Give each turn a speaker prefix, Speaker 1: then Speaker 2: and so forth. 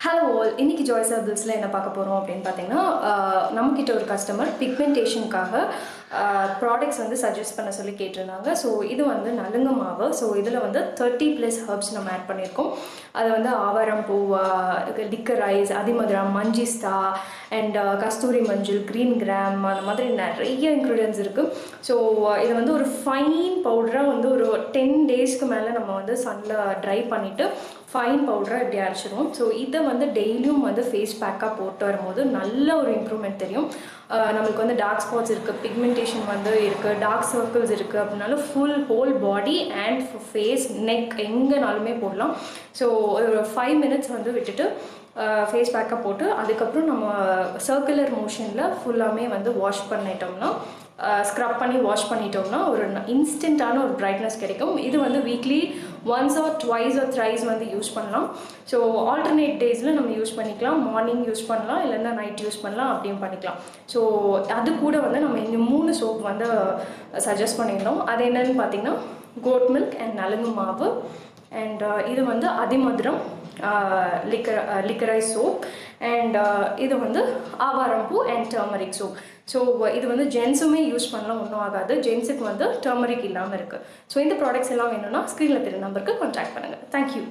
Speaker 1: Hello all, இன்னைக்கு Joyce ஹெர்பல்ஸில் என்ன பார்க்க போகிறோம் அப்படின்னு பார்த்தீங்கன்னா, நம்மக்கிட்ட ஒரு கஸ்டமர் பிக்மெண்டேஷனுக்காக ப்ராடக்ட்ஸ் வந்து சஜஸ்ட் பண்ண சொல்லி கேட்டிருந்தாங்க. ஸோ இது வந்து நலுங்கு மாவு. ஸோ இதில் வந்து 30+ ஹெர்ப்ஸ் நம்ம ஆட் பண்ணியிருக்கோம். அது வந்து ஆவாரம் பூ, லிக்கரைஸ், அதிமதுரா, மஞ்சிஸ்தா அண்ட் கஸ்தூரி மஞ்சள், க்ரீன் கிராம், அந்த மாதிரி நிறைய இன்க்ரீடியன்ஸ் இருக்குது. ஸோ இது வந்து ஒரு ஃபைன் பவுடராக வந்து ஒரு 10 டேஸ்க்கு மேலே நம்ம வந்து சன்னில் ட்ரை பண்ணிவிட்டு ஃபைன் பவுடராக இப்படி அரைச்சிடும். ஸோ இதை வந்து டெய்லியும் வந்து ஃபேஸ் பேக்காக போட்டு வரும்போது நல்ல ஒரு இம்ப்ரூவ்மெண்ட் தெரியும். நம்மளுக்கு வந்து டார்க் ஸ்பாட்ஸ் இருக்குது, பிக்மெண்டேஷன் வந்து இருக்குது, டார்க் சர்க்கிள்ஸ் இருக்குது அப்படின்னாலும் whole body and face, neck எங்கேனாலுமே போடலாம். ஸோ ஒரு 5 மினிட்ஸ் வந்து விட்டுட்டு ஃபேஸ் பேக்காக போட்டு அதுக்கப்புறம் நம்ம சர்க்குலர் மோஷனில் ஃபுல்லாமே வந்து வாஷ் பண்ணிட்டோம்னா, ஸ்க்ரப் பண்ணி வாஷ் பண்ணிட்டோம்னா ஒரு இன்ஸ்டண்ட்டான ஒரு பிரைட்னஸ் கிடைக்கும். இது வந்து weekly once R twice or thrice வந்து யூஸ் பண்ணலாம். ஸோ ஆல்டர்னேட் டேஸில் நம்ம யூஸ் பண்ணிக்கலாம். மார்னிங் யூஸ் பண்ணலாம், இல்லைன்னா நைட் யூஸ் பண்ணலாம், அப்படியும் பண்ணிக்கலாம். ஸோ அது கூட வந்து நம்ம இங்கே 3 சோப் வந்து சஜஸ்ட் பண்ணியிருந்தோம். அது என்னன்னு பார்த்தீங்கன்னா, கோட் மில்க் அண்ட் நலுங்கு மாவு அண்ட் இது வந்து அதிமதுரம் லிக்கரைஸ் சோப் அண்ட் இது வந்து ஆவாரம்பூ அண்ட் டர்மரிக் சோப். ஸோ இது வந்து ஜென்ஸுமே யூஸ் பண்ணலாம், ஒன்றும் ஆகாது. ஜென்ஸுக்கு வந்து டர்மரிக் இல்லாமல் இருக்குது. ஸோ இந்த ப்ராடக்ட்ஸ் எல்லாம் வேணும்னா ஸ்க்ரீனில் தெரிய நம்பருக்கு கான்டாக்ட் பண்ணுங்கள். தேங்க்யூ.